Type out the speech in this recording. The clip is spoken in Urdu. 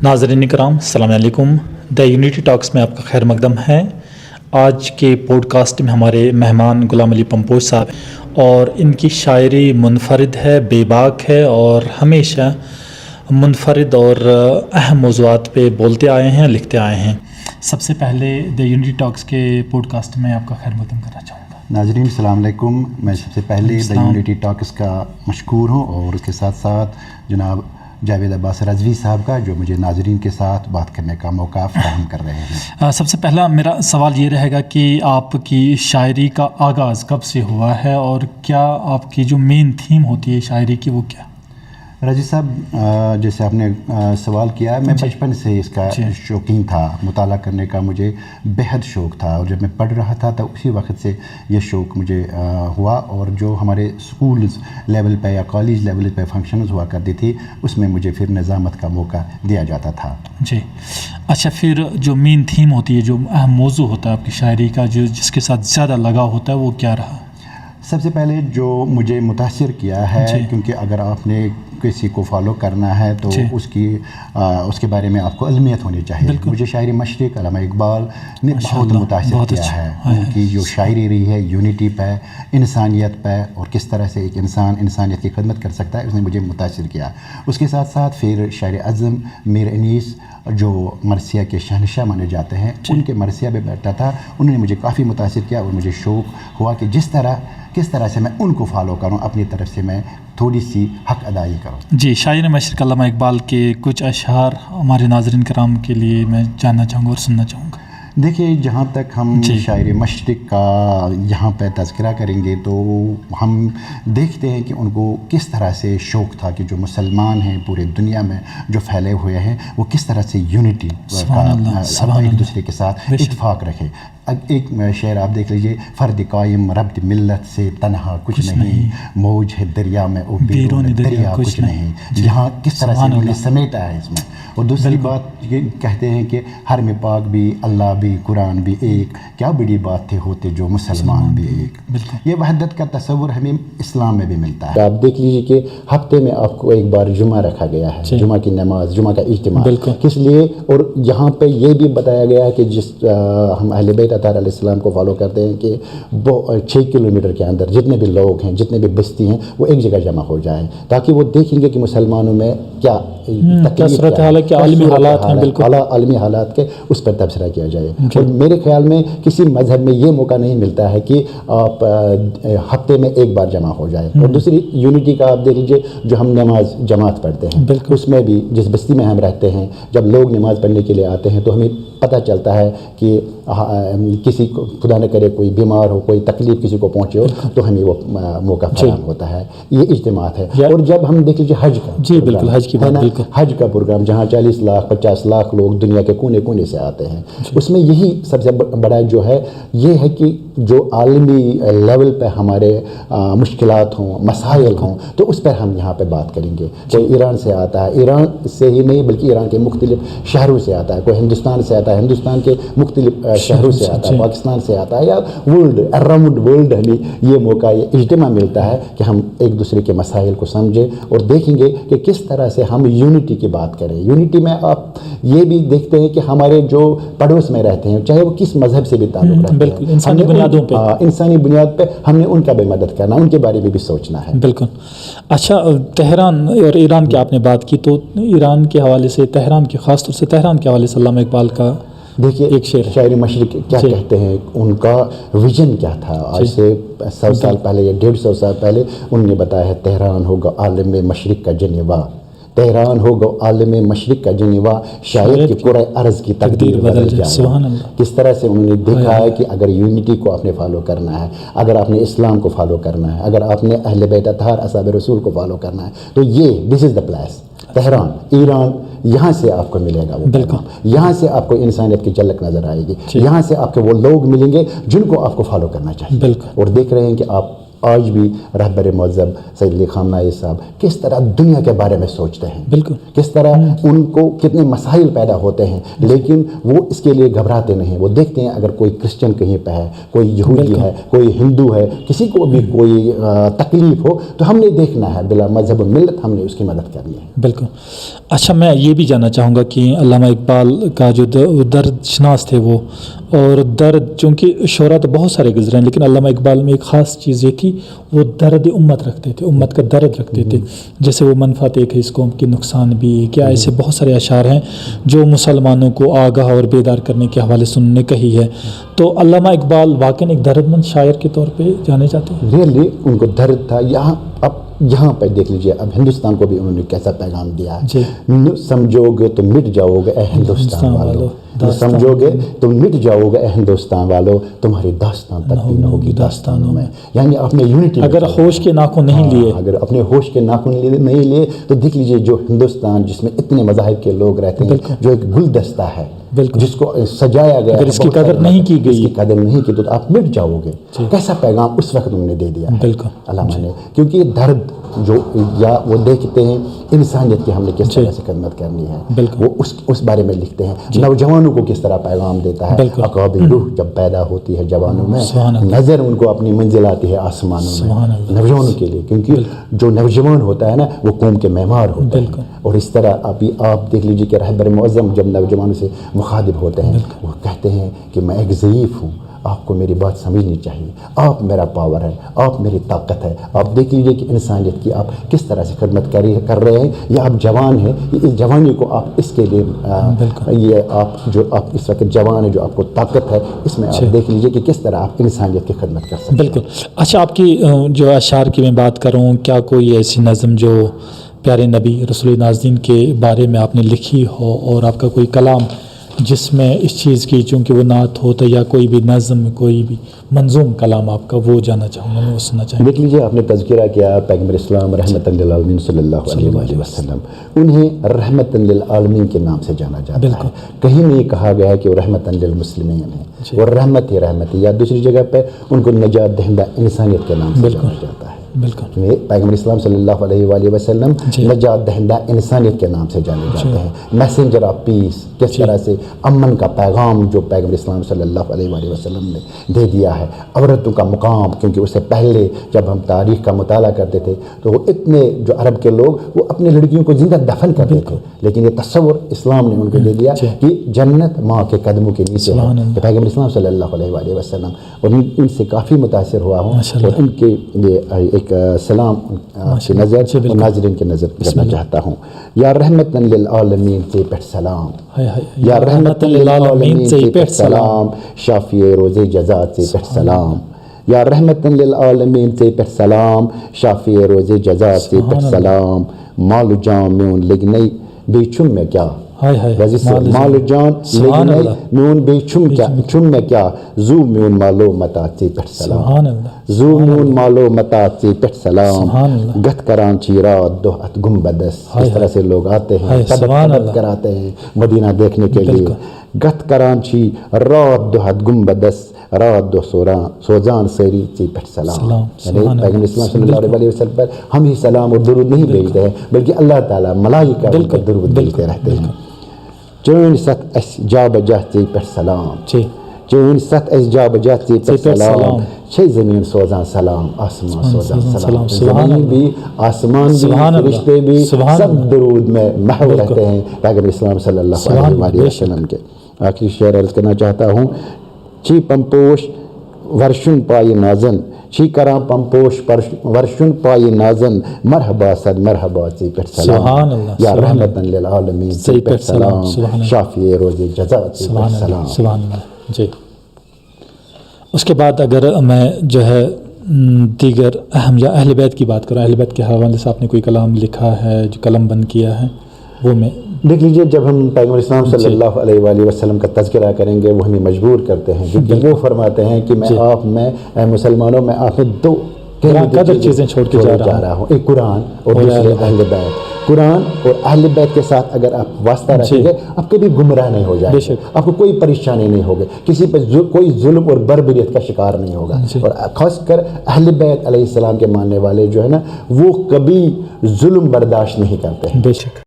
ناظرین کرام السلام علیکم. دا یونٹی ٹاکس میں آپ کا خیر مقدم ہے. آج کے پوڈ کاسٹ میں ہمارے مہمان غلام علی پمپوش صاحب اور ان کی شاعری منفرد ہے, بے باک ہے اور ہمیشہ منفرد اور اہم موضوعات پہ بولتے آئے ہیں, لکھتے آئے ہیں. سب سے پہلے دا یونٹی ٹاکس کے پوڈ کاسٹ میں آپ کا خیر مقدم کرنا چاہوں گا. ناظرین السلام علیکم. میں سب سے پہلے دا یونٹی ٹاکس کا مشکور ہوں اور اس کے ساتھ ساتھ جناب جاوید عباس رضوی صاحب کا جو مجھے ناظرین کے ساتھ بات کرنے کا موقع فراہم کر رہے ہیں. سب سے پہلا میرا سوال یہ رہے گا کہ آپ کی شاعری کا آغاز کب سے ہوا ہے اور کیا آپ کی جو مین تھیم ہوتی ہے شاعری کی وہ کیا؟ رضی صاحب, جیسے آپ نے سوال کیا, میں بچپن سے اس کا شوقین تھا. مطالعہ کرنے کا مجھے بہت شوق تھا اور جب میں پڑھ رہا تھا تو اسی وقت سے یہ شوق مجھے ہوا. اور جو ہمارے اسکولز لیول پہ یا کالج لیول پہ فنکشنز ہوا کرتی تھی اس میں مجھے پھر نظامت کا موقع دیا جاتا تھا. جی اچھا, پھر جو مین تھیم ہوتی ہے, جو اہم موضوع ہوتا ہے آپ کی شاعری کا, جو جس کے ساتھ زیادہ لگاؤ ہوتا ہے, وہ کیا رہا؟ سب سے پہلے جو مجھے متاثر کیا ہے, کیونکہ اگر آپ نے کسی کو فالو کرنا ہے تو اس کے بارے میں آپ کو علمیت ہونی چاہیے. مجھے شاعری مشرق علامہ اقبال نے بہت متاثر کیا ہے. ان کی جو شاعری رہی ہے یونٹی پہ, انسانیت پہ, اور کس طرح سے ایک انسان انسانیت کی خدمت کر سکتا ہے, اس نے مجھے متاثر کیا. اس کے ساتھ ساتھ پھر شاعر اعظم میر انیس جو مرثیہ کے شہنشاہ مانے جاتے ہیں, ان کے مرثیہ پہ بیٹھتا تھا. انہوں نے مجھے کافی متاثر کیا اور مجھے شوق ہوا کہ کس طرح سے میں ان کو فالو کروں, اپنی طرف سے میں تھوڑی سی حق ادائی کروں. جی, شاعر مشرق علامہ اقبال کے کچھ اشعار ہمارے ناظرین کرام کے لیے میں جاننا چاہوں گا اور سننا چاہوں گا. دیکھیے, جہاں تک ہم شاعر مشرق کا یہاں پہ تذکرہ کریں گے تو ہم دیکھتے ہیں کہ ان کو کس طرح سے شوق تھا کہ جو مسلمان ہیں پورے دنیا میں جو پھیلے ہوئے ہیں وہ کس طرح سے یونٹی ایک دوسرے کے ساتھ اتفاق رکھے. ایک شعر آپ دیکھ لیجئے, فرد قائم ربط ملت سے تنہا کچھ نہیں, موج ہے دریا میں او بیرون دریا کچھ نہیں. یہاں کس طرح سے انہوں نے سمیٹا ہے اس میں. اور دوسری بات یہ کہتے ہیں کہ حرم پاک بھی, اللہ بھی, قرآن بھی ایک, کیا بڑی بات تھے ہوتے جو مسلمان بھی ایک. یہ وحدت کا تصور ہمیں اسلام میں بھی ملتا ہے. آپ دیکھ لیجیے کہ ہفتے میں آپ کو ایک بار جمعہ رکھا گیا ہے, جمعہ کی نماز, جمعہ کا اجتماع, کس لیے؟ اور یہاں پہ یہ بھی بتایا گیا ہے کہ جس ہم اہل بیت اطہار علیہ السلام کو فالو کرتے ہیں کہ 6 کلومیٹر کے اندر جتنے بھی لوگ ہیں, جتنے بھی بستی ہیں, وہ ایک جگہ جمع ہو جائیں تاکہ وہ دیکھیں گے کہ مسلمانوں میں کیا صورت حال ہے, کیا عالمی حالات ہیں, بالکل عالمی حالات کے اس پر تبصرہ کیا جائے. اور میرے خیال میں کسی مذہب میں یہ موقع نہیں ملتا ہے کہ آپ ہفتے میں ایک بار جمع ہو جائے. اور دوسری یونٹی کا آپ دیکھ لیجیے, جو ہم نماز جماعت پڑھتے ہیں اس میں بھی جس بستی میں ہم رہتے ہیں, جب لوگ نماز پڑھنے کے لیے آتے ہیں تو ہمیں پتہ چلتا ہے کہ کسی کو خدا نہ کرے کوئی بیمار ہو, کوئی تکلیف کسی کو پہنچے ہو, تو ہمیں وہ موقع فراہم ہوتا ہے. یہ اجتماعات ہے. اور جب ہم دیکھ لیجیے حج کا, حج کا پروگرام جہاں 40 لاکھ 50 لاکھ لوگ دنیا کے کونے کونے سے آتے ہیں, اس میں یہی سب سے بڑا جو ہے یہ ہے کہ جو عالمی لیول پہ ہمارے مشکلات ہوں, مسائل ہوں, تو اس پر ہم یہاں پہ بات کریں گے. کوئی ایران سے آتا ہے, ایران سے ہی نہیں بلکہ ایران کے مختلف شہروں سے آتا ہے, کوئی ہندوستان سے آتا ہے, ہندوستان کے مختلف شہروں سے آتا ہے, پاکستان سے آتا ہے, یا اراؤنڈ ورلڈ ہمیں یہ موقع, یہ اجتماع ملتا ہے کہ ہم ایک دوسرے کے مسائل کو سمجھیں اور دیکھیں گے کہ کس طرح سے ہم یونٹی کی بات کریں. یونٹی میں آپ یہ بھی دیکھتے ہیں کہ ہمارے جو پڑوس میں رہتے ہیں, چاہے وہ کس مذہب سے بھی تعلق رکھتے ہیں, انسانی بنیادوں پہ, انسانی بنیاد پہ ہم نے ان کا بھی مدد کرنا, ان کے بارے میں بھی سوچنا ہے. بالکل. اچھا, تہران اور ایران کی آپ نے بات کی, تو ایران کے حوالے سے, تہران کے خاص طور سے تہران کے حوالے سے علامہ اقبال کا دیکھیے ایک شاعر مشرق کیا کہتے ہیں, ان کا ویژن کیا تھا. آج سے 100 سال پہلے یا 150 سال پہلے انہوں نے بتایا ہے, تہران ہوگا عالم مشرق کا جنیوا, تہران ہوگا عالم مشرق کا جنیوا, شاید کہ کرۂ ارض کی تقدیر بدل جائے. کس طرح سے انہوں نے دیکھا ہے کہ اگر یونٹی کو آپ نے فالو کرنا ہے, اگر آپ نے اسلام کو فالو کرنا ہے, اگر آپ نے اہل بیت اطہار اصحاب رسول کو فالو کرنا ہے, تو یہ دس از دا پلیس. تہران, ایران, یہاں سے آپ کو ملے گا وہ پیغام, یہاں سے آپ کو انسانیت کی جھلک نظر آئے گی, یہاں سے آپ کے وہ لوگ ملیں گے جن کو آپ کو فالو کرنا چاہیے. اور دیکھ رہے ہیں کہ آج بھی رہبر معظم سید علی خامنہ صاحب کس طرح دنیا کے بارے میں سوچتے ہیں، بالکل کس طرح ان کو کتنے مسائل پیدا ہوتے ہیں، لیکن وہ اس کے لیے گھبراتے نہیں. وہ دیکھتے ہیں اگر کوئی کرسچن کہیں پہ ہے، کوئی یہودی ہے، کوئی ہندو ہے، کسی کو بھی کوئی تکلیف ہو تو ہم نے دیکھنا ہے بلا مذہب و ملت، ہم نے اس کی مدد کرنی ہے. بالکل. اچھا، میں یہ بھی جاننا چاہوں گا کہ علامہ اقبال کا جو درد شناس تھے وہ، اور درد چونکہ شعراء تو بہت سارے گزرے ہیں، لیکن علامہ اقبال میں ایک خاص چیز یہ تھی، وہ درد امت رکھتے تھے، امت کا درد رکھتے تھے. جیسے وہ منفعت ایک ہے اس قوم کی، نقصان بھی کیا، ایسے بہت سارے اشعار ہیں جو مسلمانوں کو آگاہ اور بیدار کرنے کے حوالے سے انہوں نے کہی ہے. تو علامہ اقبال واقعی ایک درد مند شاعر کے طور پہ جانے جاتے ہیں. ریئلی ان کو درد تھا. یہاں پہ دیکھ لیجئے اب ہندوستان کو بھی انہوں نے کیسا پیغام دیا ہے. سمجھو گے تو مٹ جاؤ گے اے ہندوستان والو، سمجھو گے تو مٹ جاؤ گے اے ہندوستان والو، تمہاری داستان تک بھی نہ ہوگی داستانوں میں. یعنی اپنے یونٹی، اگر ہوش کے ناخن نہیں لیے، اگر اپنے ہوش کے ناخن نہیں لیے تو دیکھ لیجئے جو ہندوستان جس میں اتنے مذاہب کے لوگ رہتے ہیں، جو ایک گلدستہ ہے جس کو سجایا گیا، اگر اس کی قدر نہیں کی گئی، اس کی قدر نہیں کی تو آپ مٹ جاؤ گے. کیسا پیغام اس وقت انہوں نے دے دیا ہے علامہ نے. کیونکہ یہ درد جو یا وہ دیکھتے ہیں انسانیت کی ہم نے کس طرح سے خدمت کرنی ہے، وہ اس بارے میں لکھتے ہیں. نوجوانوں کو کس طرح پیغام دیتا ہے. عقاب روح جب پیدا ہوتی ہے جوانوں میں، نظر ان کو اپنی منزل آتی ہے آسمانوں میں. نوجوانوں کے لیے، کیونکہ جو نوجوان ہوتا ہے نا وہ قوم کے معمار ہوتا ہے. اور اس طرح آپ دیکھ لیجیے کہ رہبر معظم جب نوجوانوں سے مخاطب ہوتے ہیں وہ کہتے ہیں کہ میں ایک ضعیف ہوں، آپ کو میری بات سمجھنی چاہیے، آپ میرا پاور ہے، آپ میری طاقت ہے. آپ دیکھ لیجئے کہ انسانیت کی آپ کس طرح سے خدمت کر رہے ہیں. یا آپ جوان ہیں، اس جوانی کو آپ اس کے لیے یہ آپ اس وقت جوان ہیں، جو آپ کو طاقت ہے، اس میں آپ دیکھ لیجئے کہ کس طرح آپ انسانیت کی خدمت کر سکتے ہیں. بالکل. اچھا، آپ کی جو اشعار کی میں بات کروں، کیا کوئی ایسی نظم جو پیارے نبی رسول ناظرین کے بارے میں آپ نے لکھی ہو، اور آپ کا کوئی کلام جس میں اس چیز کی، چونکہ وہ نعت ہوتا یا کوئی بھی نظم، کوئی بھی منظوم کلام آپ کا، وہ جاننا چاہوں گا، وہ سننا چاہیں گے. دیکھ لیجیے، آپ نے تذکرہ کیا پیغمبر اسلام رحمت للعالمین صلی اللہ علیہ وآلہ وسلم، انہیں رحمت للعالمین کے نام سے جانا جاتا ہے. کہیں نہیں کہا گیا ہے کہ وہ رحمت للمسلمین ہیں، وہ رحمت ہی رحمت ہے. یا دوسری جگہ پہ ان کو نجات دہندہ انسانیت کے نام سے جانا جاتا ہے. پیغمبر اسلام صلی اللہ علیہ وآلہ وسلم نجات دہندہ انسانیت کے نام سے جانے جاتے ہیں. میسنجر آف پیس، کس طرح سے امن کا پیغام جو پیغمبر اسلام صلی اللہ علیہ وآلہ وسلم نے دے دیا ہے. عورتوں کا مقام، کیونکہ اس سے پہلے جب ہم تاریخ کا مطالعہ کرتے تھے تو وہ اتنے جو عرب کے لوگ وہ اپنے لڑکیوں کو زندہ دفن کرتے تھے، لیکن یہ تصور اسلام نے ان کو دے دیا کہ جنت ماں کے قدموں کے نیچے ہے. پیغمبر اسلام صلی اللہ علیہ وآلہ وسلم، اور ان سے کافی متاثر ہوا ہوں، اور ان کے ایک سلام کی نظر اور ناظرین کی نظر کرنا چاہتا ہوں. یا رحمت للعالمین سے پٹھ سلام، یا رحمت للعالمین سے پٹھ سلام، شافی روز جزا سے پٹھ سلام. یا رحمت للعالمین سے پٹھ سلام، شافی روز جزا سے پٹھ سلام. مال جان میون لگنئی بے چم میں کیا، مال جان لگنئی میون بے چم میں کیا، زو میون مالو متا سے پٹھ سلام. زو میون مالو متا سے پٹھ سلام. گت کران چی رات دو ات گنبدس. اس طرح سے لوگ آتے ہیں، قدم کراتے ہیں مدینہ دیکھنے کے لیے. گت کران چی رات دو ات گنبدس، رات دو سوزان سری چی پٹھ سلام. یعنی پیغمبر اسلام صلی اللہ علیہ وسلم پر ہم ہی سلام اور درود نہیں بھیجتے ہیں، بلکہ اللہ تعالیٰ ملائکہ ان پر درود بھیجتے رہتے ہیں. چون ست اس جا بجا چی پٹھ سلام، چون ست اس جا بجا چی پٹھ سلام. چھ زمین سوزان سلام، آسمان سوزان سلام. زمین بھی، آسمان بھی، فرشتے بھی، سب درود میں محو رہتے ہیں پیغمبر اسلام صلی اللہ علیہ وسلم کے. آخری شعر عرض کرنا چاہتا ہوں. چی پمپوش ورشن پائی نازن، چی کراں پمپوش ورشن پائی نازن، مرحبا صد مرحبا چی پٹھ سلام. یا رحمت للعالمین چی پٹھ سلام، شافی روز جزا چی پٹھ سلام. جی. اس کے بعد اگر میں جو ہے دیگر اہم یا اہل بیت کی بات کروں، اہل بیت کے حوالے سے آپ نے کوئی کلام لکھا ہے جو قلم بند کیا ہے، وہ میں دیکھ لیجئے. جب ہم پیغمبر اسلام صلی اللہ علیہ وآلہ وسلم کا تذکرہ کریں گے وہ ہمیں مجبور کرتے ہیں، کیونکہ وہ فرماتے ہیں کہ میں آپ میں اے مسلمانوں میں آپ میں دو قدر چیزیں چھوڑ کے جا رہا ہوں. ایک قرآن اور دوسرے اہل بیت. قرآن اور اہل بیت کے ساتھ اگر آپ واسطہ رکھیں گے آپ کبھی گمراہ نہیں ہو جائیں گے, آپ کو کوئی پریشانی نہیں ہوگی, کسی پہ کوئی ظلم اور بربریت کا شکار نہیں ہوگا. اور خاص کر اہل بیت علیہ السلام کے ماننے والے جو ہے نا وہ کبھی ظلم برداشت نہیں کرتے. بے شک.